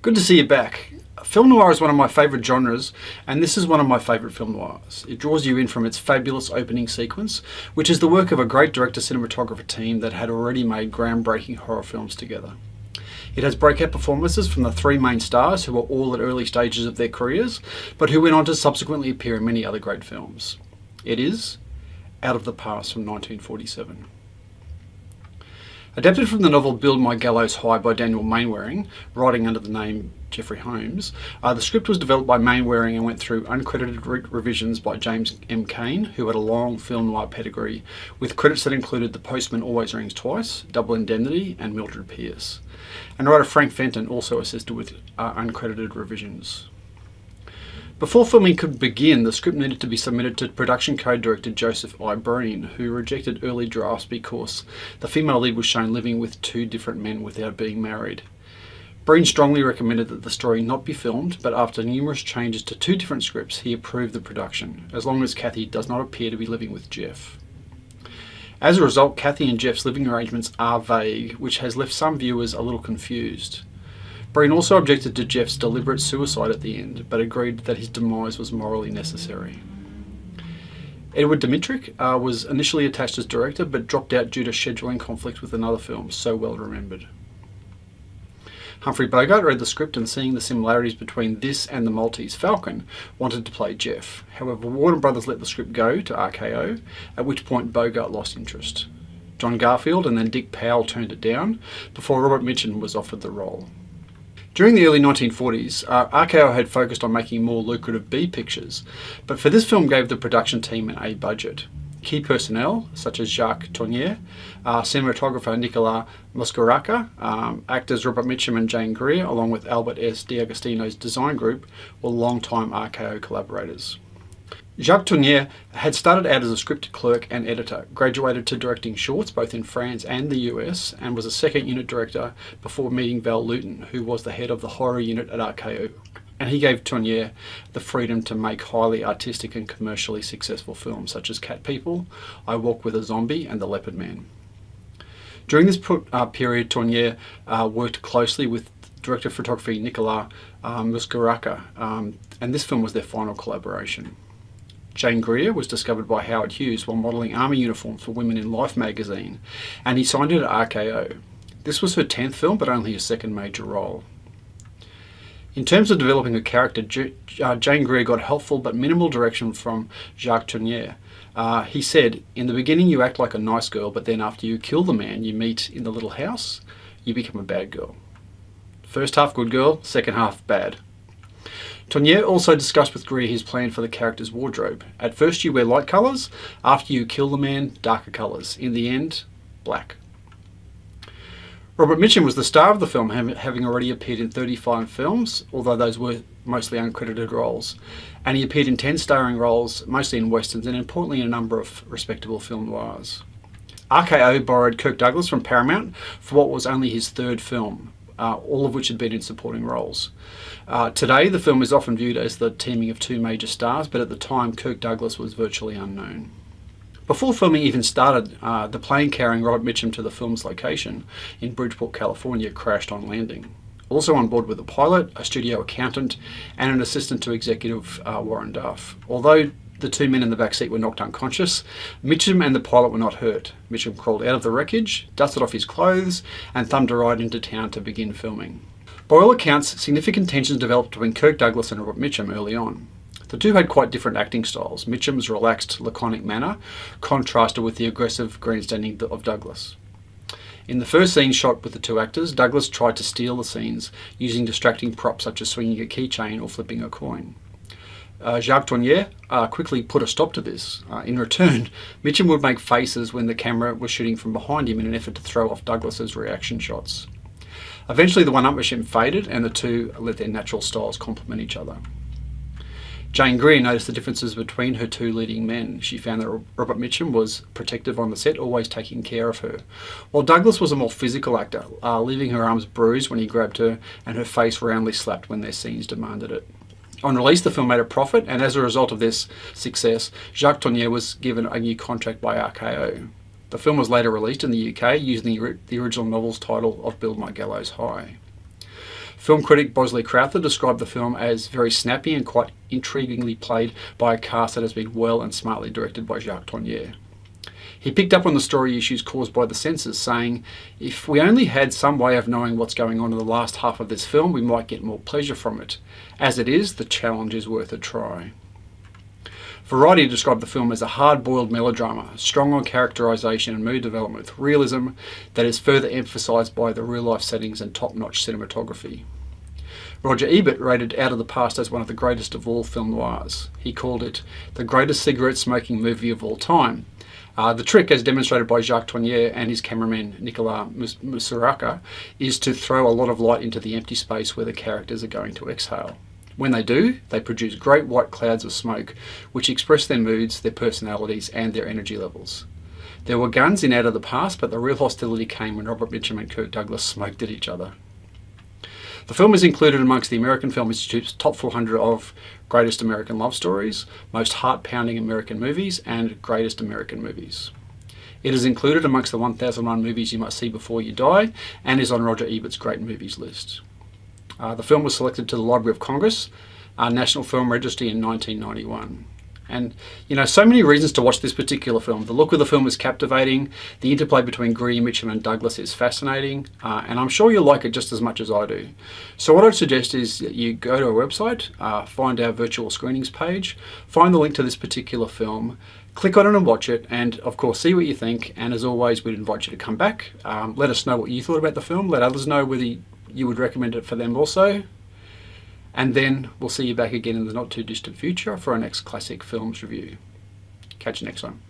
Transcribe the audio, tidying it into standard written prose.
Good to see you back. Film noir is one of my favourite genres, and this is one of my favourite film noirs. It draws you in from its fabulous opening sequence, which is the work of a great director-cinematographer team that had already made groundbreaking horror films together. It has breakout performances from the three main stars who were all at early stages of their careers, but who went on to subsequently appear in many other great films. It is Out of the Past from 1947. Adapted from the novel Build My Gallows High by Daniel Mainwaring, writing under the name Jeffrey Holmes, the script was developed by Mainwaring and went through uncredited revisions by James M. Cain, who had a long film noir pedigree, with credits that included The Postman Always Rings Twice, Double Indemnity, and Mildred Pierce. And writer Frank Fenton also assisted with uncredited revisions. Before filming could begin, the script needed to be submitted to production co-director Joseph I. Breen, who rejected early drafts because the female lead was shown living with two different men without being married. Breen strongly recommended that the story not be filmed, but after numerous changes to two different scripts, he approved the production, as long as Kathy does not appear to be living with Jeff. As a result, Kathy and Jeff's living arrangements are vague, which has left some viewers a little confused. Breen also objected to Jeff's deliberate suicide at the end, but agreed that his demise was morally necessary. Edward Dmytryk was initially attached as director, but dropped out due to scheduling conflict with another film so well remembered. Humphrey Bogart read the script and, seeing the similarities between this and The Maltese Falcon, wanted to play Jeff. However, Warner Brothers let the script go to RKO, at which point Bogart lost interest. John Garfield and then Dick Powell turned it down, before Robert Mitchum was offered the role. During the early 1940s, RKO had focused on making more lucrative B pictures, but for this film gave the production team an A budget. Key personnel, such as Jacques Tourneur, cinematographer Nicolas Muscaraca, actors Robert Mitchum and Jane Greer, along with Albert S. D'Agostino's design group, were long-time RKO collaborators. Jacques Tourneur had started out as a script clerk and editor, graduated to directing shorts both in France and the US, and was a second unit director before meeting Val Lewton, who was the head of the horror unit at RKO. And he gave Tourneur the freedom to make highly artistic and commercially successful films such as Cat People, I Walk with a Zombie, and The Leopard Man. During this period, Tourneur worked closely with director of photography Nicolas Muscaraca, and this film was their final collaboration. Jane Greer was discovered by Howard Hughes while modelling army uniforms for women in Life magazine, and he signed her to RKO. This was her 10th film, but only her second major role. In terms of developing a character, Jane Greer got helpful but minimal direction from Jacques Tourneur. He said, "In the beginning you act like a nice girl, but then after you kill the man you meet in the little house, you become a bad girl. First half good girl, second half bad." Tourneur also discussed with Greer his plan for the character's wardrobe. At first you wear light colours, after you kill the man, darker colours. In the end, black. Robert Mitchum was the star of the film, having already appeared in 35 films, although those were mostly uncredited roles. And he appeared in 10 starring roles, mostly in westerns, and importantly in a number of respectable film noirs. RKO borrowed Kirk Douglas from Paramount for what was only his third film, all of which had been in supporting roles. Today, the film is often viewed as the teaming of two major stars, but at the time, Kirk Douglas was virtually unknown. Before filming even started, the plane carrying Robert Mitchum to the film's location in Bridgeport, California, crashed on landing. Also on board with a pilot, a studio accountant, and an assistant to executive Warren Duff. Although the two men in the back seat were knocked unconscious, Mitchum and the pilot were not hurt. Mitchum crawled out of the wreckage, dusted off his clothes, and thumbed a ride into town to begin filming. By all accounts, significant tensions developed between Kirk Douglas and Robert Mitchum early on. The two had quite different acting styles. Mitchum's relaxed, laconic manner contrasted with the aggressive grandstanding of Douglas. In the first scene shot with the two actors, Douglas tried to steal the scenes using distracting props such as swinging a keychain or flipping a coin. Jacques Tourneur quickly put a stop to this. In return, Mitchum would make faces when the camera was shooting from behind him in an effort to throw off Douglas's reaction shots. Eventually the one-upmanship faded and the two let their natural styles complement each other. Jane Greer noticed the differences between her two leading men. She found that Robert Mitchum was protective on the set, always taking care of her, while Douglas was a more physical actor, leaving her arms bruised when he grabbed her and her face roundly slapped when their scenes demanded it. On release, the film made a profit, and as a result of this success, Jacques Tourneur was given a new contract by RKO. The film was later released in the UK using the original novel's title of Build My Gallows High. Film critic Bosley Crowther described the film as very snappy and quite intriguingly played by a cast that has been well and smartly directed by Jacques Tourneur. He picked up on the story issues caused by the censors, saying, "If we only had some way of knowing what's going on in the last half of this film, we might get more pleasure from it. As it is, the challenge is worth a try." Variety described the film as a hard-boiled melodrama, strong on characterisation and mood development with realism that is further emphasised by the real-life settings and top-notch cinematography. Roger Ebert rated Out of the Past as one of the greatest of all film noirs. He called it the greatest cigarette-smoking movie of all time. The trick, as demonstrated by Jacques Tourneur and his cameraman Nicolas Musuraca, is to throw a lot of light into the empty space where the characters are going to exhale. When they do, they produce great white clouds of smoke, which express their moods, their personalities, and their energy levels. There were guns in Out of the Past, but the real hostility came when Robert Mitchum and Kirk Douglas smoked at each other. The film is included amongst the American Film Institute's top 400 of Greatest American Love Stories, Most Heart-Pounding American Movies, and Greatest American Movies. It is included amongst the 1001 movies you must see before you die, and is on Roger Ebert's Great Movies list. The film was selected to the Library of Congress, National Film Registry in 1991. And, so many reasons to watch this particular film. The look of the film is captivating, the interplay between Greer, Mitchum and Douglas is fascinating, and I'm sure you'll like it just as much as I do. So what I'd suggest is that you go to our website, find our virtual screenings page, find the link to this particular film, click on it and watch it, and of course see what you think, and as always we'd invite you to come back, let us know what you thought about the film, let others know whether you would recommend it for them also. And then we'll see you back again in the not too distant future for our next classic films review. Catch you next time.